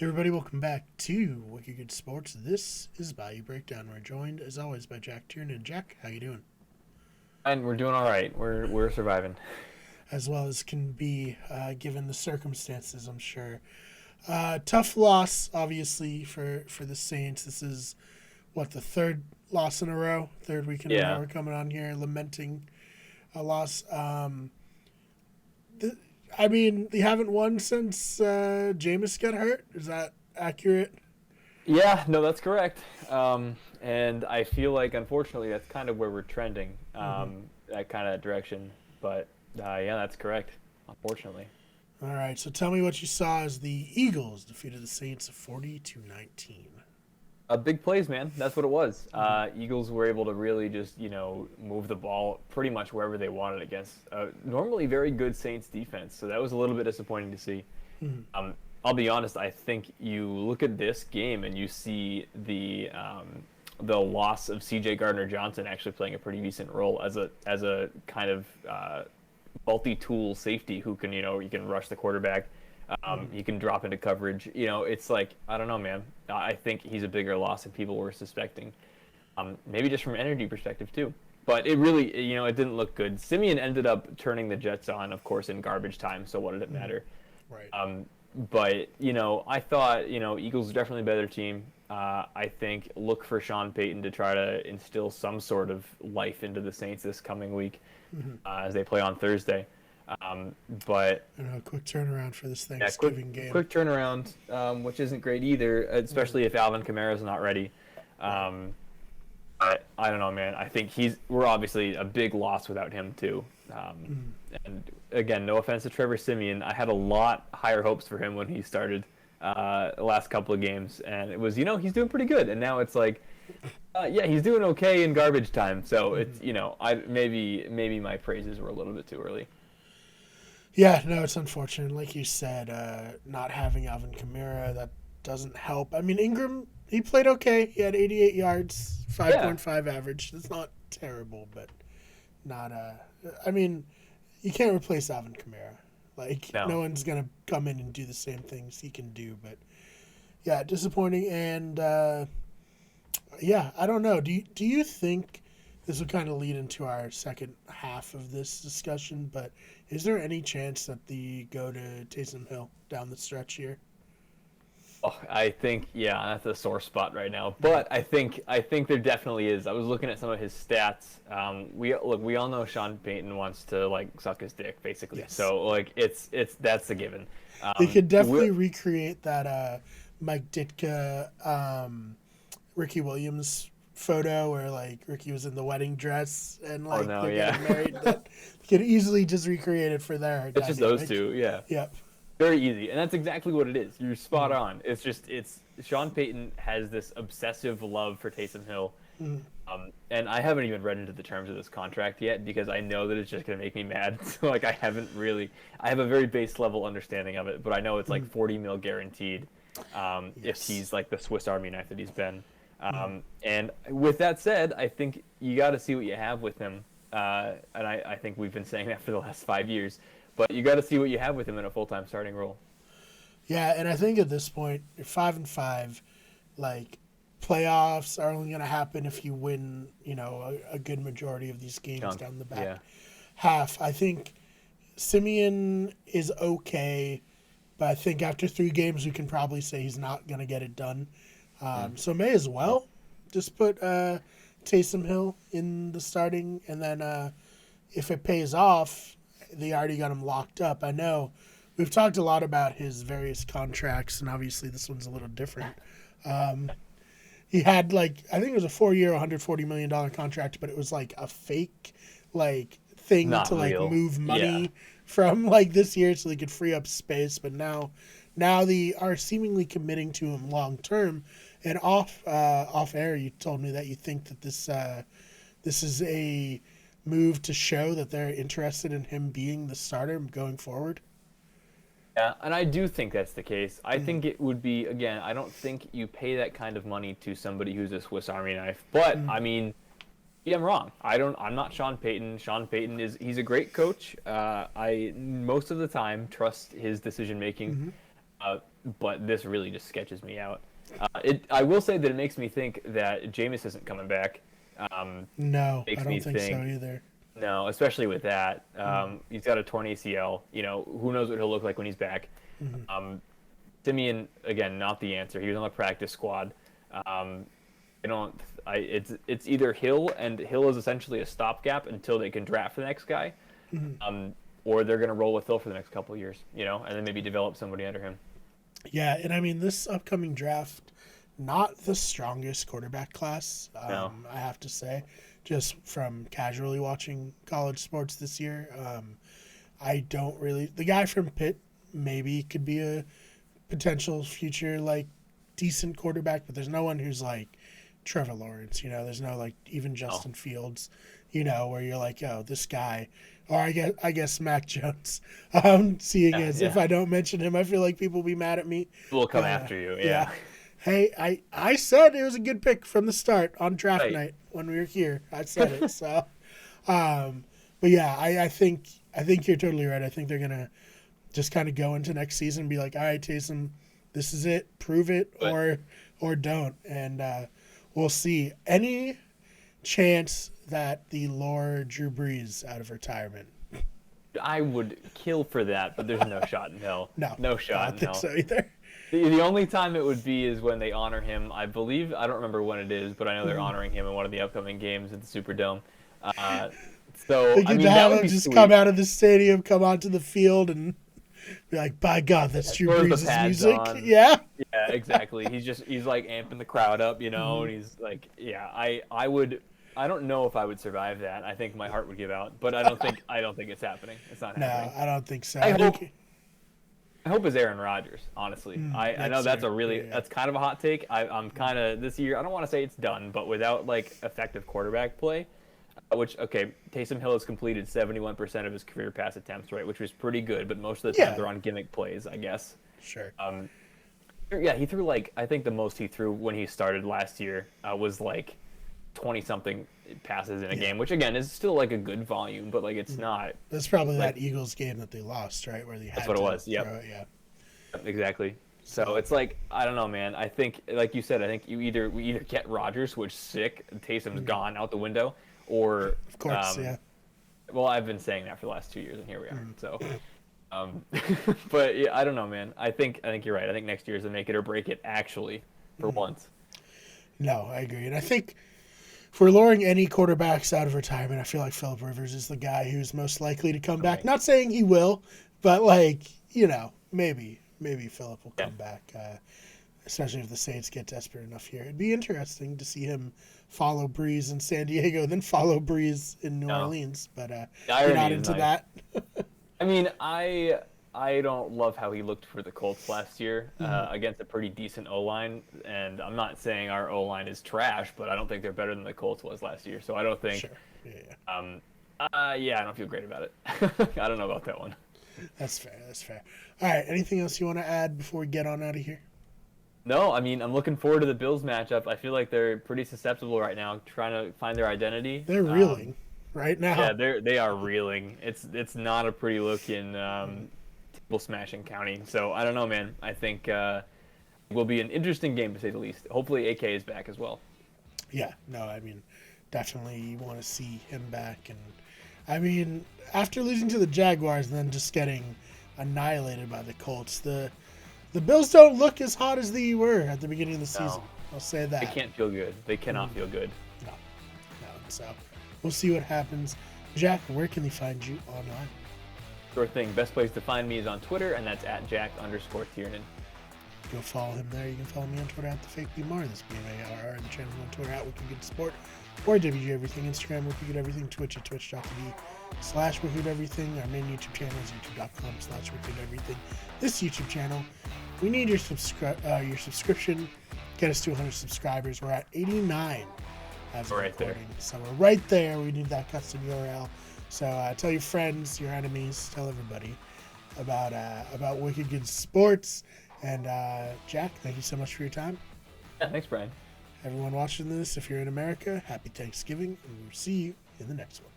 Everybody, welcome back to Wicked Good Sports. This is Bayou Breakdown. We're joined, as always, by Jack Tiernan. Jack, how you doing? And we're doing all right. We're surviving. As well as can be, given the circumstances, I'm sure. Tough loss, obviously, for the Saints. This is, the third loss in a row? Third week in a row Yeah. we're coming on here lamenting a loss. They haven't won since Jameis got hurt. Is that accurate? Yeah, no, that's correct. And I feel like, unfortunately, that's kind of where we're trending, Mm-hmm. that kind of direction. But yeah, that's correct, unfortunately. All right, so tell me what you saw as the Eagles defeated the Saints 40-19. Big plays, man. That's what it was. Mm-hmm. Eagles were able to really just, move the ball pretty much wherever they wanted against normally very good Saints defense. So that was a little bit disappointing to see. Mm-hmm. I'll be honest. I think you look at this game and you see the loss of C.J. Gardner-Johnson actually playing a pretty decent role as a kind of multi-tool safety who can you can rush the quarterback, he can drop into coverage. It's like I don't know, man. I think he's a bigger loss than people were suspecting. Maybe just from an energy perspective too. But it really, it didn't look good. Simeon ended up turning the Jets on, of course, in garbage time. So what did it matter? Right. But I thought Eagles are definitely a better team. I think look for Sean Payton to try to instill some sort of life into the Saints this coming week Mm-hmm. as they play on Thursday. But I know, quick turnaround for this yeah, quick Thanksgiving game. quick turnaround, which isn't great either, especially if Alvin Kamara's not ready. Right. I don't know, man. I think we're obviously a big loss without him too. Mm-hmm. And again, no offense to Trevor Simeon, I had a lot higher hopes for him when he started the last couple of games, and it was he's doing pretty good, and now it's like, yeah, he's doing okay in garbage time. So it's I maybe my praises were a little bit too early. Yeah, no, it's unfortunate. Like you said, not having Alvin Kamara, that doesn't help. I mean, Ingram, he played okay. He had 88 yards, Yeah, 5.5 average. That's not terrible, but not. I mean, you can't replace Alvin Kamara. Like, no no. one's going to come in and do the same things he can do. But, yeah, disappointing. And, yeah, I don't know. Do you think this will kind of lead into our second half of this discussion? But is there any chance that the go to Taysom Hill down the stretch here? Oh, I think yeah, that's a sore spot right now. But I think there definitely is. I was looking at some of his stats. We all know Sean Payton wants to like suck his dick basically. Yes. So like it's that's a given. They could We definitely recreate that Mike Ditka, Ricky Williams photo where like Ricky was in the wedding dress and oh like no, they're yeah, getting married. That could easily just recreate it for their it's just those dynamic. two. Yeah, Yep. very easy, and that's exactly what it is. You're spot Mm-hmm. on. It's Sean Payton has this obsessive love for Taysom Hill. Mm-hmm. And I haven't even read into the terms of this contract yet because I know that it's just going to make me mad. So like I have a very base level understanding of it, but I know it's like 40 mil guaranteed if Yes. he's like the Swiss Army knife that he's been. Mm-hmm. And with that said, I think you got to see what you have with him. And I think we've been saying that for the last 5 years, but you got to see what you have with him in a full time starting role. Yeah, and I think at this point, you're 5-5. Like playoffs are only going to happen if you win, a good majority of these games John, down the back yeah, half. I think Simeon is okay, but I think after 3 games, we can probably say he's not going to get it done. mm, So may as well just put Taysom Hill in the starting, and then if it pays off, they already got him locked up. I know we've talked a lot about his various contracts, and obviously this one's a little different. Um, he had like I think it was a 4-year, $140 million contract, but it was like a fake like thing to not like real. move Yeah, money from like this year so they could free up space. But now they are seemingly committing to him long term. And off air, you told me that you think that this is a move to show that they're interested in him being the starter going forward. yeah, and I do think that's the case. I Mm-hmm. think it would be again. I don't think you pay that kind of money to somebody who's a Swiss Army knife. But I mean, yeah, I'm wrong. I don't. I'm not Sean Payton. Sean Payton he's a great coach. I most of the time trust his decision making. Mm-hmm. but this really just sketches me out. I will say that it makes me think that Jameis isn't coming back. No, I Makes me don't think so think either. no, especially with that. He's got a torn ACL. Who knows what he'll look like when he's back. Mm-hmm. Simeon, again, not the answer. He was on the practice squad. I don't. It's either Hill, and Hill is essentially a stopgap until they can draft the next guy, Mm-hmm. or they're gonna roll with Hill for the next couple of years. And then maybe develop somebody under him. Yeah, and I mean this upcoming draft, not the strongest quarterback class. No. I have to say, just from casually watching college sports this year, I don't really. The guy from Pitt maybe could be a potential future like decent quarterback, but there's no one who's like Trevor Lawrence. There's no like even Justin Fields. Where you're like, oh, this guy, or I guess Mac Jones. Seeing as if I don't mention him, I feel like people will be mad at me. We'll come after you. Yeah. Hey, I said it was a good pick from the start on draft Right. night when we were here. I said it. So, but yeah, I think you're totally right. I think they're gonna just kind of go into next season and be like, all right, Taysom, this is it. Prove it or don't, and we'll see. Any chance that the lure Drew Brees out of retirement? I would kill for that, but there's no shot in hell. No shot I don't in think hell. so either. The only time it would be is when they honor him. I believe, I don't remember when it is, but I know they're honoring him in one of the upcoming games at the Superdome. So, They I get mean, to that have would him be just sweet. come out of the stadium, come onto the field, and be like, by God, that's Drew Throws the Brees' pads music. on. Yeah. Yeah, exactly. He's like amping the crowd up, and he's like, yeah, I don't know if I would survive that. I think my heart would give out, but I don't think it's happening. It's not No, happening. I don't think so. I hope it's Aaron Rodgers, honestly. I know that's that's kind of a hot take. I'm kind of this year. I don't want to say it's done, but without like effective quarterback play, which Taysom Hill has completed 71% of his career pass attempts, right, which was pretty good. But most of the time they're on gimmick plays, I guess. Sure. Yeah, he threw I think the most he threw when he started last year was like 20 something passes in a game, which again is still like a good volume, but like it's not. That's probably that Eagles game that they lost, right? Where they had That's what it was. Yeah. Exactly. So it's like I don't know, man. I think, like you said, I think we either get Rodgers, which sick, Taysom's gone out the window, or Of course, yeah. Well, I've been saying that for the last 2 years, and here we are. So, but yeah, I don't know, man. I think you're right. I think next year is the make it or break it, actually, for once. No, I agree, and I think if we're luring any quarterbacks out of retirement, I feel like Philip Rivers is the guy who's most likely to come back. Not saying he will, but maybe Philip will come back, especially if the Saints get desperate enough here. It'd be interesting to see him follow Breeze in San Diego, then follow Breeze in New Orleans. But you're not into that. I mean, I don't love how he looked for the Colts last year against a pretty decent O-line, and I'm not saying our O-line is trash, but I don't think they're better than the Colts was last year. So I don't think. Sure. Yeah. I don't feel great about it. I don't know about that one. That's fair. All right. Anything else you want to add before we get on out of here? No, I mean, I'm looking forward to the Bills matchup. I feel like they're pretty susceptible right now, trying to find their identity. They're reeling right now. Yeah, they are reeling. It's not a pretty look in table smashing county. So I don't know, man. I think it will be an interesting game to say the least. Hopefully, AK is back as well. Yeah. No, I mean, definitely you want to see him back, and I mean, after losing to the Jaguars and then just getting annihilated by the Colts, the Bills don't look as hot as they were at the beginning of the season. I'll say that. They can't feel good. They cannot feel good. No. So we'll see what happens. Jack, where can they find you online? Sure thing. Best place to find me is on Twitter, and that's at Jack_Tiernan. Go follow him there. You can follow me on Twitter at @theFakeBMar. That's BMARR, and the channel on Twitter at WickedGoodSport, or WG Everything, Instagram, WickedGoodEverything, Twitch at twitch.tv/WickedEverything. Our main YouTube channel is youtube.com/WickedEverything. This YouTube channel, we need your subscription. Get us to 100 subscribers. We're at 89 as of recording. So we're right there. We need that custom URL. So tell your friends, your enemies, tell everybody about Wicked Good Sports. And Jack, thank you so much for your time. Yeah, thanks, Brian. Everyone watching this, if you're in America, happy Thanksgiving, and we'll see you in the next one.